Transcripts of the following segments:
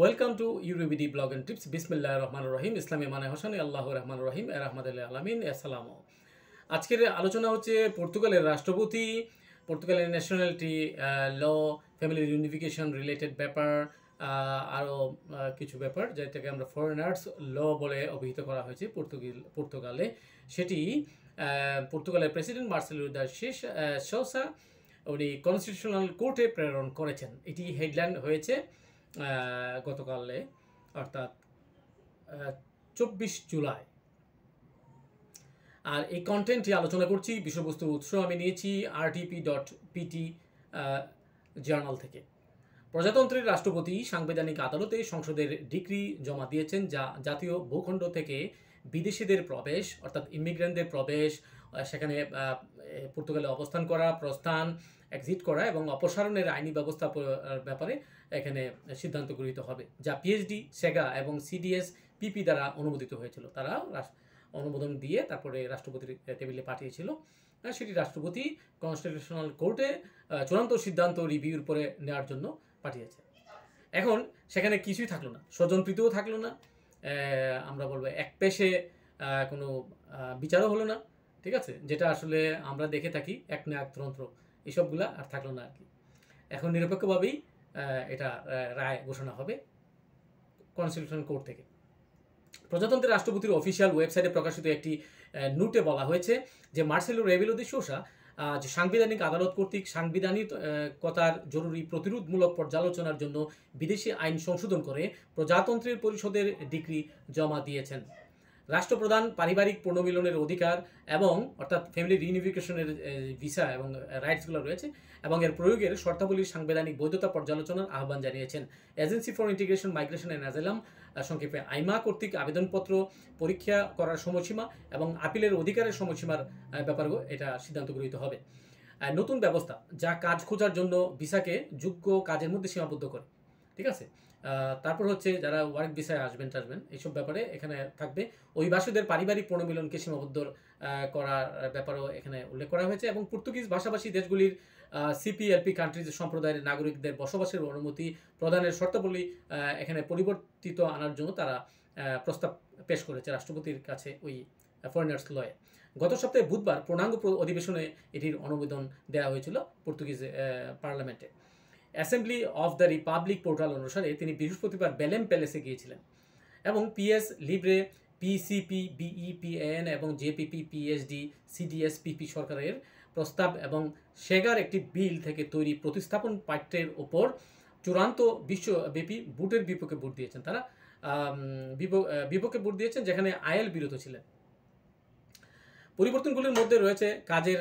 Welcome to ইউরোবিডি blog and tips. বিসমিল্লাহির রহমানির রহিম। ইসলামী মানে হোসেন, আল্লাহর রহমানির রহিম, রাহমাতুল্লিল আলামিন। আসসালামু। আজকের আলোচনা হচ্ছে পর্তুগালের রাষ্ট্রপতি, পর্তুগালের ন্যাশনালিটি, ল, ফ্যামিলি ইউনিফিকেশন রিলেটেড ব্যাপার, আরও কিছু ব্যাপার যেটাকে আমরা ফরেনার্স ল বলে অভিহিত করা হয়েছে পর্তুগালে। সেটি পর্তুগালের প্রেসিডেন্ট মার্সেলো দা সোসা উনি কনস্টিটিউশনাল কোর্টে প্রেরণ করেছেন। এটি হেডলাইন হয়েছে গতকালে, অর্থাৎ 24 জুলাই। আর এই কন্টেন্টটি আলোচনা করছি, বিষয়বস্তুর উৎস আমি নিয়েছি rtp.pt জার্নাল থেকে। প্রজাতন্ত্রের রাষ্ট্রপতি সাংবিধানিক আদালতে সংসদের ডিক্রি জমা দিয়েছেন, যা জাতীয় ভূখণ্ড থেকে বিদেশিদের প্রবেশ, অর্থাৎ ইমিগ্রেন্টদের প্রবেশ, সেখানে পর্তুগালে অবস্থান করা, প্রস্থান, এক্সিট করা এবং অপসারণের আইনি ব্যবস্থা ব্যাপারে এখানে সিদ্ধান্ত গৃহীত হবে, যা পিএইচডি, সেগা এবং সিডিএস পিপি দ্বারা অনুমোদিত হয়েছিল। তারা অনুমোদন দিয়ে তারপরে রাষ্ট্রপতির টেবিলে পাঠিয়েছিল। সেটি রাষ্ট্রপতি কনস্টিটিউশনাল কোর্টে চূড়ান্ত সিদ্ধান্ত রিভিউর পরে নেওয়ার জন্য পাঠিয়েছে। এখন সেখানে কিছুই থাকলো না, স্বজনপ্রীতিও থাকলো না, আমরা বলবো এক পেশে কোনো বিচারও হলো না, ঠিক আছে, যেটা আসলে আমরা দেখে থাকি এক না একতন্ত্র, এসবগুলা আর থাকলো না আর কি। এখন নিরপেক্ষভাবেই এটা রায় ঘোষণা হবে কনস্টিটিউশনাল কোর্ট থেকে। প্রজাতন্ত্রের রাষ্ট্রপতির অফিসিয়াল ওয়েবসাইটে প্রকাশিত একটি নোটে বলা হয়েছে যে মার্সেলো রেবেলো দে সোসা যে সাংবিধানিক আদালত কর্তৃক সাংবিধানিকতার জরুরি প্রতিরোধমূলক পর্যালোচনার জন্য বিদেশি আইন সংশোধন করে প্রজাতন্ত্রের পরিষদের ডিক্রি জমা দিয়েছেন। রাষ্ট্রপ্রধান পারিবারিক পুনর্মিলনের অধিকার এবং অর্থাৎ ফ্যামিলি রিউনিফিকেশনের ভিসা এবং রাইটসগুলো রয়েছে এবং এর প্রয়োগের শর্তাবলীর সাংবিধানিক বৈধতা পর্যালোচনার আহ্বান জানিয়েছেন। Agency for integration, migration and asylum, সংক্ষেপে আইমা কর্তৃক আবেদনপত্র পরীক্ষা করার সময়সীমা এবং আপিলের অধিকারের সময়সীমার ব্যাপারেও এটা সিদ্ধান্ত গৃহীত হবে। নতুন ব্যবস্থা যা কাজ খোঁজার জন্য ভিসাকে যোগ্য কাজের মধ্যে সীমাবদ্ধ করে, ঠিক আছে। তারপর হচ্ছে যারা ওয়ার্ক ভিসায় আসবেন এইসব ব্যাপারে এখানে থাকবে। অভিবাসীদের পারিবারিক পুনর্মিলনকে সীমাবদ্ধ করার ব্যাপারেও এখানে উল্লেখ করা হয়েছে এবং পর্তুগিজ ভাষাভাষী দেশগুলির সিপিএলপি কান্ট্রিজ সম্প্রদায়ের নাগরিকদের বসবাসের অনুমতি প্রদানের শর্তাবলী এখানে পরিবর্তিত আনার জন্য তারা প্রস্তাব পেশ করেছে রাষ্ট্রপতির কাছে ওই ফরেনার্স লয়ে। গত সপ্তাহে বুধবার পূর্ণাঙ্গ অধিবেশনে এটির অনুমোদন দেওয়া হয়েছিল পর্তুগিজ পার্লামেন্টে। Assembly of the Republic portal অনুসারে তিনি বৃহস্পতিবার বেলেম প্যালেসে গিয়েছিলেন এবং পিএস লিব্রে, পিসিপি, বিইপিএন এবং জেপিপি, পিএইচডি, সিডিএস পিপি সরকারের প্রস্তাব এবং সেগার একটি বিল থেকে তৈরি প্রতিস্থাপন পাঠ্যের ওপর চূড়ান্ত বিশ্বব্যাপী ভোটের বিপক্ষে ভোট দিয়েছেন। তারা বিপক্ষে ভোট দিয়েছেন, যেখানে আইএল বিরত ছিলেন। পরিবর্তনগুলির মধ্যে রয়েছে কাজের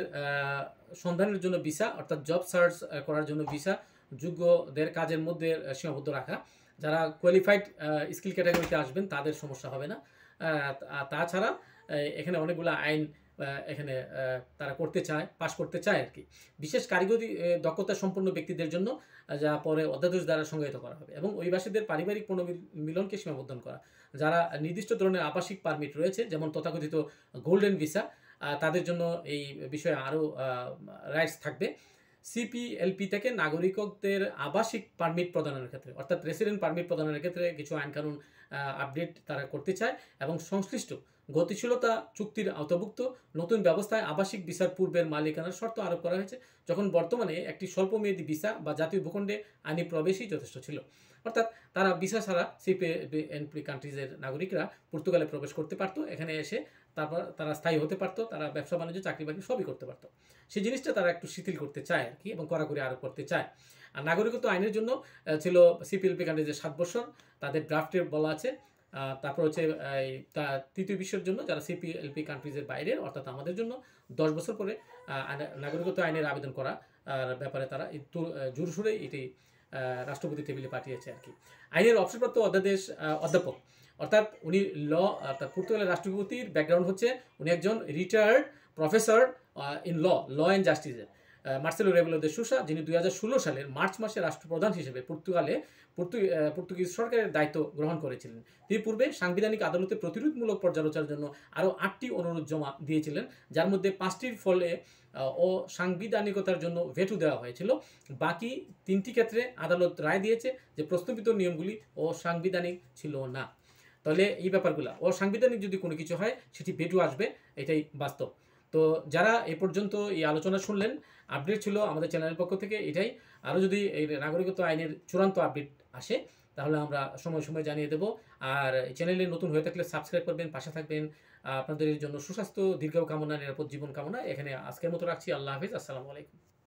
সন্ধানের জন্য ভিসা, অর্থাৎ জব সার্চ করার জন্য ভিসা যোগ্যদের কাজের মধ্যে সীমাবদ্ধ রাখা, যারা কোয়ালিফাইড স্কিল ক্যাটাগরিতে আসবেন তাদের সমস্যা হবে না। তাছাড়া এখানে অনেকগুলো আইন এখানে তারা পাশ করতে চায় আর কি, বিশেষ কারিগরি দক্ষতা সম্পন্ন ব্যক্তিদের জন্য, যা পরে অধ্যাদেশ দ্বারা সংজ্ঞায়িত করা হবে, এবং অভিবাসীদের পারিবারিক পুনর্মিলনকে সীমাবদ্ধ করা। যারা নির্দিষ্ট ধরনের আবাসিক পারমিট রয়েছে, যেমন তথাকথিত গোল্ডেন ভিসা, তাদের জন্য এই বিষয়ে আরও রাইটস থাকবে। সিপিএলপি থেকে নাগরিকদের আবাসিক পারমিট প্রদানের ক্ষেত্রে, অর্থাৎ রেসিডেন্ট পারমিট প্রদানের ক্ষেত্রে কিছু আইনকানুন আপডেট তারা করতে চায় এবং সংশ্লিষ্ট গতিশীলতা চুক্তির আওতাভুক্ত নতুন ব্যবস্থায় আবাসিক ভিসার পূর্বের মালিকানার শর্ত আরোপ করা হয়েছে, যখন বর্তমানে একটি স্বল্পমেয়াদী ভিসা বা জাতীয় ভূখণ্ডে আইনি প্রবেশই যথেষ্ট ছিল। অর্থাৎ তারা ভিসা ছাড়া সিপিএনপি কান্ট্রিজের নাগরিকরা পর্তুগালে প্রবেশ করতে পারতো, এখানে এসে তারপর তারা স্থায়ী হতে পারতো, তারা ব্যবসা বাণিজ্য, চাকরি বাকরি সবই করতে পারতো। সেই জিনিসটা তারা একটু শিথিল করতে চায় আর কি, এবং কড়াকড়ি আরোপ করতে চায়। আর নাগরিকত্ব আইনের জন্য ছিল সিপিএলপি কান্ট্রিজের 7 বছর, তাদের ড্রাফটে বলা আছে। তারপর হচ্ছে তৃতীয় বিশ্বের জন্য, যারা সিপিএলপি কান্ট্রিজের বাইরের, অর্থাৎ আমাদের জন্য 10 বছর পরে নাগরিকত্ব আইনের আবেদন করা ব্যাপারে তারা জোরসোরে এটি রাষ্ট্রপতি টেবিলে পাঠিয়েছে আর কি। আইনের অবসরপ্রাপ্ত অধ্যাপক, অর্থাৎ উনি অর্থাৎ পর্তুগালের রাষ্ট্রপতির ব্যাকগ্রাউন্ড হচ্ছে উনি একজন retired professor in law and জাস্টিসের মার্সেলো রেবেলো দে সোসা, যিনি 2016 সালের মার্চ মাসে রাষ্ট্রপ্রধান হিসেবে পর্তুগিজ সরকারের দায়িত্ব গ্রহণ করেছিলেন। তিনি পূর্বে সাংবিধানিক আদালতে প্রতিরোধমূলক পর্যালোচনার জন্য আরও 8টি অনুরোধ জমা দিয়েছিলেন, যার মধ্যে 5টির ফলে অসাংবিধানিকতার জন্য ভেটো দেওয়া হয়েছিল। বাকি 3টি ক্ষেত্রে আদালত রায় দিয়েছে যে প্রস্তাবিত নিয়মগুলি অসাংবিধানিক ছিল না। তাহলে এই ব্যাপারগুলো অসাংবিধানিক যদি কোনো কিছু হয় সেটি ভেটো আসবে, এটাই বাস্তব। তো যারা এ পর্যন্ত এই আলোচনা শুনলেন, আপডেট ছিল আমাদের চ্যানেলের পক্ষ থেকে এটাই। আরও যদি এই নাগরিকত্ব আইনের চূড়ান্ত আপডেট আসে তাহলে আমরা সময় সময় জানিয়ে দেব। আর চ্যানেলে নতুন হয়ে থাকলে সাবস্ক্রাইব করবেন, পাশে থাকবেন। আপনাদের জন্য সুস্বাস্থ্য, দীর্ঘ কামনা, নিরাপদ জীবন কামনা। এখানে আজকের মতো রাখছি। আল্লাহ হাফিজ, আসসালামু আলাইকুম।